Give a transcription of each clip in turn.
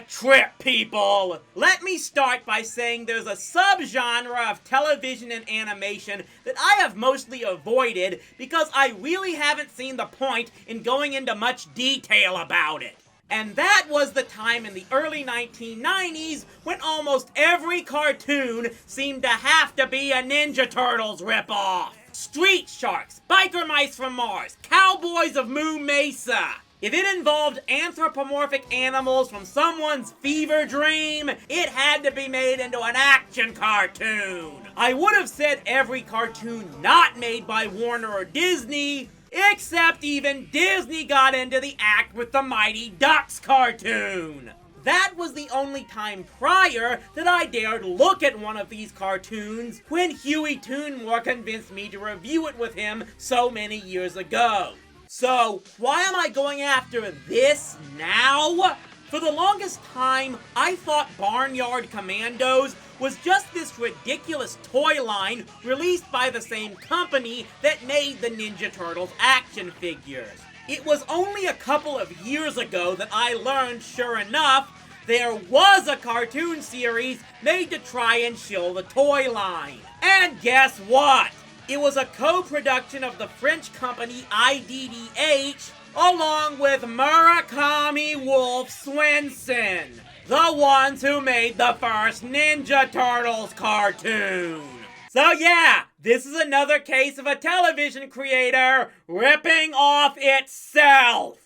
trip, people! Let me start by saying there's a subgenre of television and animation that I have mostly avoided because I really haven't seen the point in going into much detail about it. And that was the time in the early 1990s when almost every cartoon seemed to have to be a Ninja Turtles ripoff. Street Sharks, Biker Mice from Mars, Cowboys of Moo Mesa. If it involved anthropomorphic animals from someone's fever dream, it had to be made into an action cartoon. I would have said every cartoon not made by Warner or Disney, except even Disney got into the act with the Mighty Ducks cartoon. That was the only time prior that I dared look at one of these cartoons when Huey Toonmore convinced me to review it with him so many years ago. So, why am I going after this now? For the longest time, I thought Barnyard Commandos was just this ridiculous toy line released by the same company that made the Ninja Turtles action figures. It was only a couple of years ago that I learned, sure enough, there was a cartoon series made to try and shill the toy line. And guess what? It was a co-production of the French company IDDH along with Murakami Wolf Swenson, the ones who made the first Ninja Turtles cartoon. So yeah, this is another case of a television creator ripping off itself.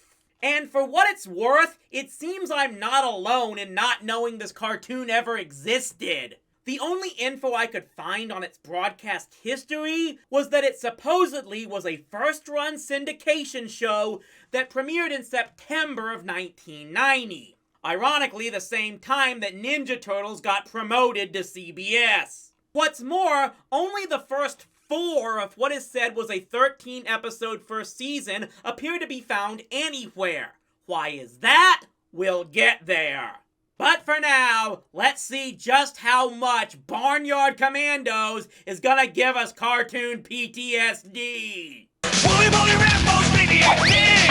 And for what it's worth, it seems I'm not alone in not knowing this cartoon ever existed. The only info I could find on its broadcast history was that it supposedly was a first-run syndication show that premiered in September of 1990. Ironically, the same time that Ninja Turtles got promoted to CBS. What's more, only the first 4 of what is said was a 13-episode first season appear to be found anywhere. Why is that? We'll get there. But for now, let's see just how much Barnyard Commandos is gonna give us cartoon PTSD. Wooly Bully Rambo's PTSD!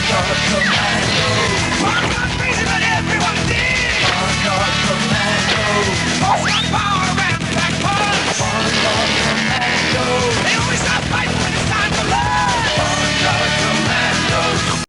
Barnyard Commandos! Barnyard crazy, but everyone dig! Barnyard Commandos! Horseback power, ram-pack punch! Barnyard Commandos! They only stop fighting when it's time for lunch! Barnyard Commandos!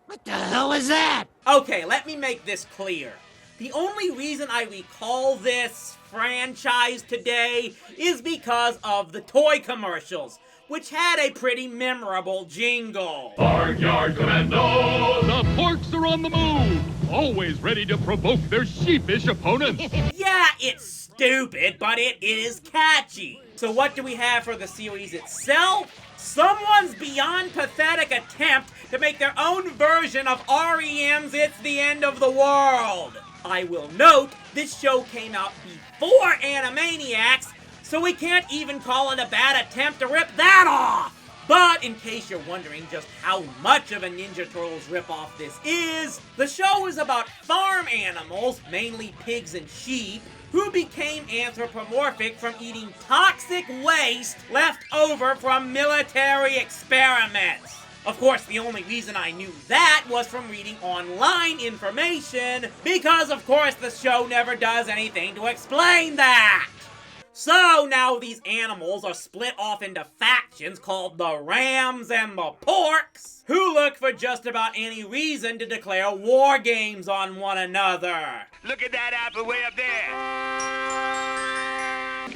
What the hell is that? Okay, let me make this clear. The only reason I recall this franchise today is because of the toy commercials, which had a pretty memorable jingle. Barnyard Commandos! The porks are on the move, always ready to provoke their sheepish opponents. Yeah, it's stupid, but it is catchy. So what do we have for the series itself? Someone's beyond pathetic attempt to make their own version of REM's It's the End of the World. I will note, this show came out before Animaniacs, so we can't even call it a bad attempt to rip that off. But in case you're wondering just how much of a Ninja Turtles ripoff this is, the show is about farm animals, mainly pigs and sheep, who became anthropomorphic from eating toxic waste left over from military experiments. Of course, the only reason I knew that was from reading online information, because of course the show never does anything to explain that. So now these animals are split off into factions called the Rams and the Porks, who look for just about any reason to declare war games on one another. Look at that apple way up there.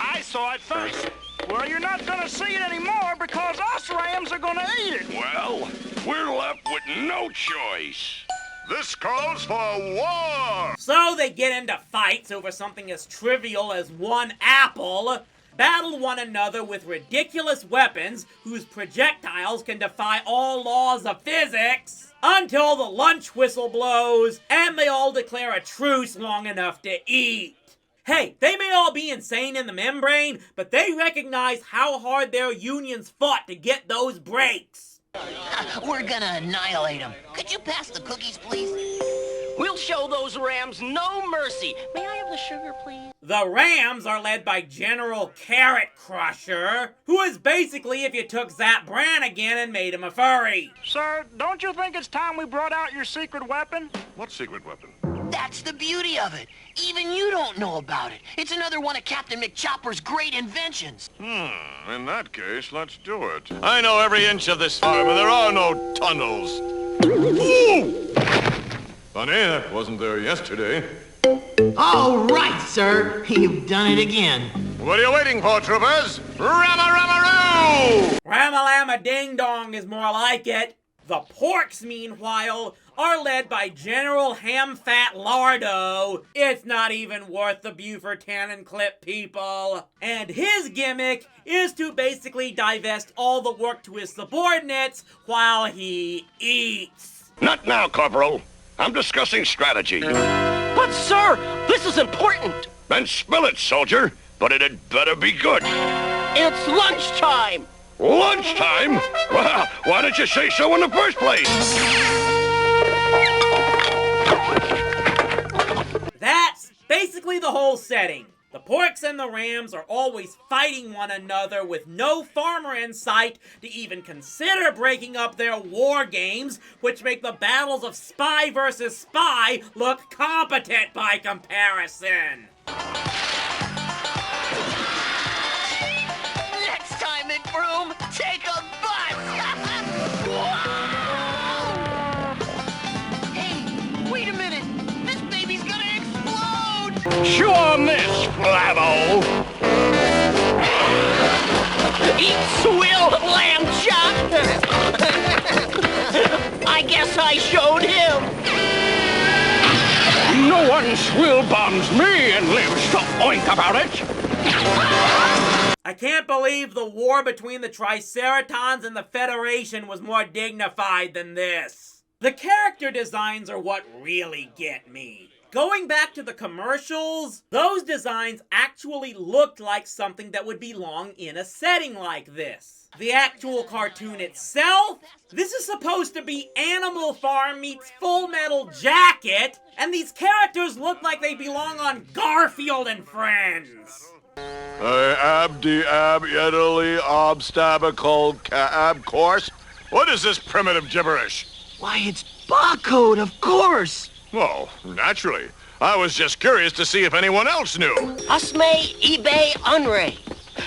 I saw it first. Well, you're not gonna see it anymore because us Rams are gonna eat it. Well, we're left with no choice. This calls for war! So they get into fights over something as trivial as one apple, battle one another with ridiculous weapons whose projectiles can defy all laws of physics, until the lunch whistle blows and they all declare a truce long enough to eat. Hey, they may all be insane in the membrane, but they recognize how hard their unions fought to get those breaks. We're gonna annihilate them. Could you pass the cookies, please? We'll show those Rams no mercy. May I have the sugar, please? The Rams are led by General Carrot Crusher, who is basically if you took Zap Brannigan and made him a furry. Sir, don't you think it's time we brought out your secret weapon? What secret weapon? That's the beauty of it. Even you don't know about it. It's another one of Captain McChopper's great inventions. In that case, let's do it. I know every inch of this farm, and there are no tunnels. Ooh! Funny, that wasn't there yesterday. All right, sir. You've done it again. What are you waiting for, troopers? Rama-rama-roo! Ramalama Ding Dong is more like it. The Porks, meanwhile, are led by General Ham-Fat Lardo. It's not even worth the Buford Cannon clip, people. And his gimmick is to basically divest all the work to his subordinates while he eats. Not now, Corporal. I'm discussing strategy. But, sir, this is important. Then spill it, soldier. But it had better be good. It's lunchtime. Lunchtime? Well, why didn't you say so in the first place? That's basically the whole setting. The Porks and the Rams are always fighting one another with no farmer in sight to even consider breaking up their war games, which make the battles of spy versus spy look competent by comparison. Next time, McBroom, take a bus. Hey, wait a minute. This baby's gonna explode. Chew on this, Flabbo. Eat swill, lamb chop. I guess I showed him. No one swill bombs me and lives to oink about it. I can't believe the war between the Triceratons and the Federation was more dignified than this. The character designs are what really get me. Going back to the commercials, those designs actually looked like something that would belong in a setting like this. The actual cartoon itself, this is supposed to be Animal Farm meets Full Metal Jacket, and these characters look like they belong on Garfield and Friends. Abdi ab yedily obstacle cab course? What is this primitive gibberish? Why, it's barcode, of course. Oh, naturally. I was just curious to see if anyone else knew. Usme eBay unre.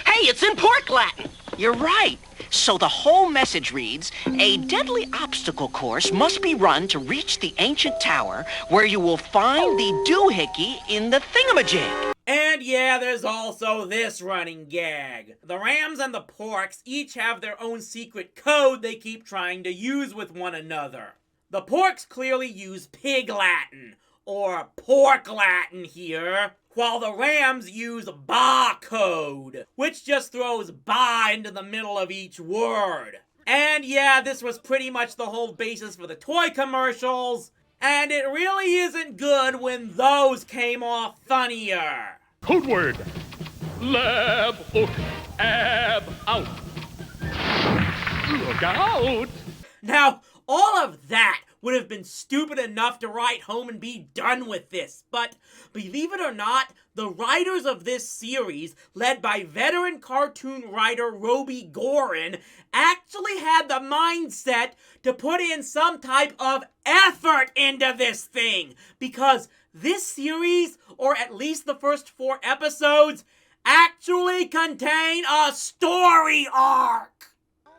Hey, it's in Pork Latin. You're right. So the whole message reads, a deadly obstacle course must be run to reach the ancient tower where you will find the doohickey in the thingamajig. And yeah, there's also this running gag. The Rams and the Porks each have their own secret code they keep trying to use with one another. The Porks clearly use Pig Latin, or Pork Latin here, while the Rams use Ba code, which just throws Ba into the middle of each word. And yeah, this was pretty much the whole basis for the toy commercials, and it really isn't good when those came off funnier. Code word. Lab hook. Ab out. Look out. Now, all of that would have been stupid enough to write home and be done with this, but believe it or not, the writers of this series, led by veteran cartoon writer Roby Gorin, actually had the mindset to put in some type of effort into this thing, because this series, or at least the first 4 episodes, actually contain a story arc.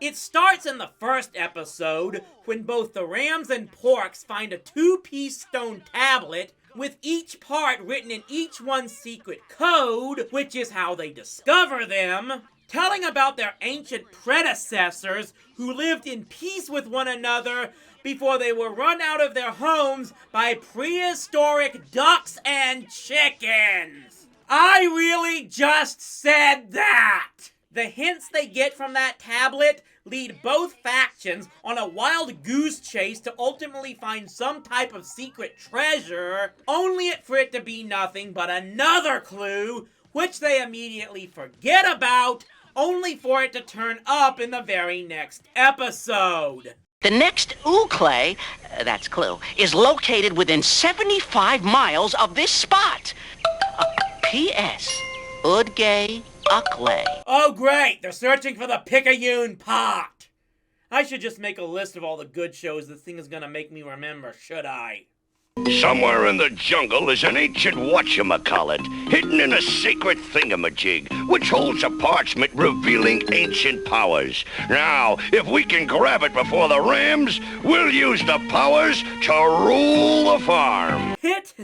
It starts in the first episode when both the Rams and Porks find a 2-piece stone tablet with each part written in each one's secret code, which is how they discover them, telling about their ancient predecessors who lived in peace with one another before they were run out of their homes by prehistoric ducks and chickens. I really just said that! The hints they get from that tablet lead both factions on a wild goose chase to ultimately find some type of secret treasure, only for it to be nothing but another clue, which they immediately forget about, only for it to turn up in the very next episode. The next Ooclay, that's Clue, is located within 75 miles of this spot. P.S. Udgay Ucklay. Oh great, they're searching for the Picayune pot. I should just make a list of all the good shows this thing is gonna make me remember, should I? Somewhere in the jungle is an ancient whatchamacallit, hidden in a sacred thingamajig, which holds a parchment revealing ancient powers. Now, if we can grab it before the rams, we'll use the powers to rule the farm. It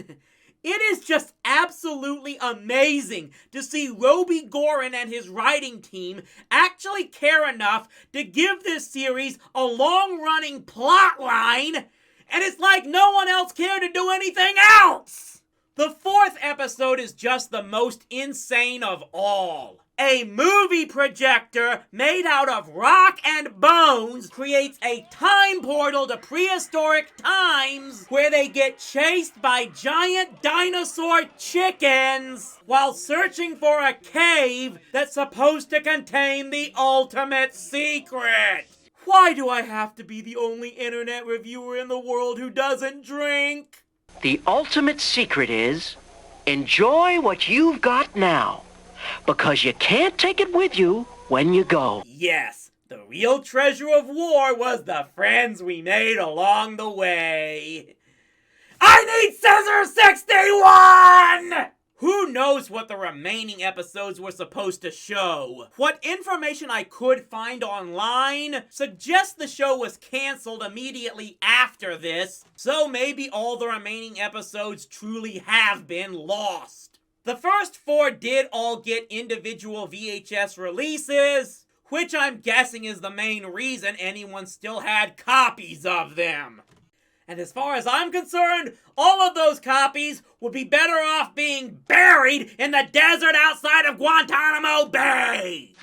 is just absolutely amazing to see Roby Gorin and his writing team actually care enough to give this series a long-running plot line, and it's like no one else cared to do anything else! The fourth episode is just the most insane of all. A movie projector made out of rock and bones creates a time portal to prehistoric times where they get chased by giant dinosaur chickens while searching for a cave that's supposed to contain the ultimate secret. Why do I have to be the only internet reviewer in the world who doesn't drink? The ultimate secret is, enjoy what you've got now, because you can't take it with you when you go. Yes, the real treasure of war was the friends we made along the way. I need Scissor 61! Who knows what the remaining episodes were supposed to show? What information I could find online suggests the show was canceled immediately after this, so maybe all the remaining episodes truly have been lost. The first 4 did all get individual VHS releases, which I'm guessing is the main reason anyone still had copies of them. And as far as I'm concerned, all of those copies would be better off being buried in the desert outside of Guantanamo Bay!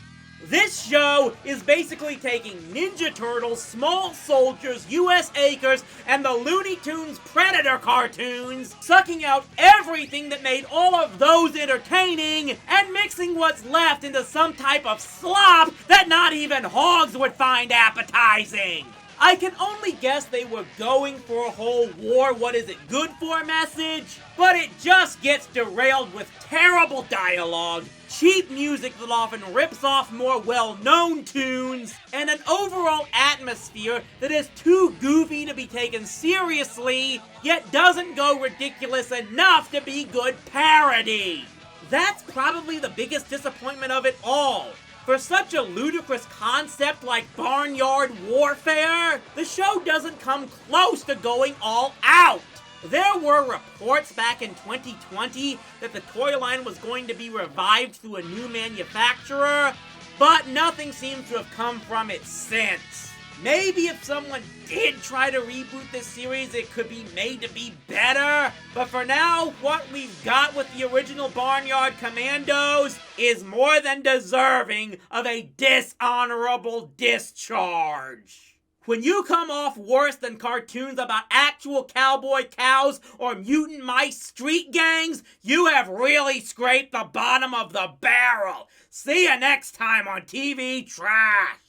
This show is basically taking Ninja Turtles, Small Soldiers, US Acres, and the Looney Tunes Predator cartoons, sucking out everything that made all of those entertaining, and mixing what's left into some type of slop that not even hogs would find appetizing. I can only guess they were going for a whole war what is it good for message, but it just gets derailed with terrible dialogue, cheap music that often rips off more well-known tunes, and an overall atmosphere that is too goofy to be taken seriously, yet doesn't go ridiculous enough to be good parody. That's probably the biggest disappointment of it all. For such a ludicrous concept like Barnyard warfare, the show doesn't come close to going all out. There were reports back in 2020 that the toy line was going to be revived through a new manufacturer, but nothing seems to have come from it since. Maybe if someone did try to reboot this series, it could be made to be better. But for now, what we've got with the original Barnyard Commandos is more than deserving of a dishonorable discharge. When you come off worse than cartoons about actual cowboy cows or mutant mice street gangs, you have really scraped the bottom of the barrel. See you next time on TV Trash.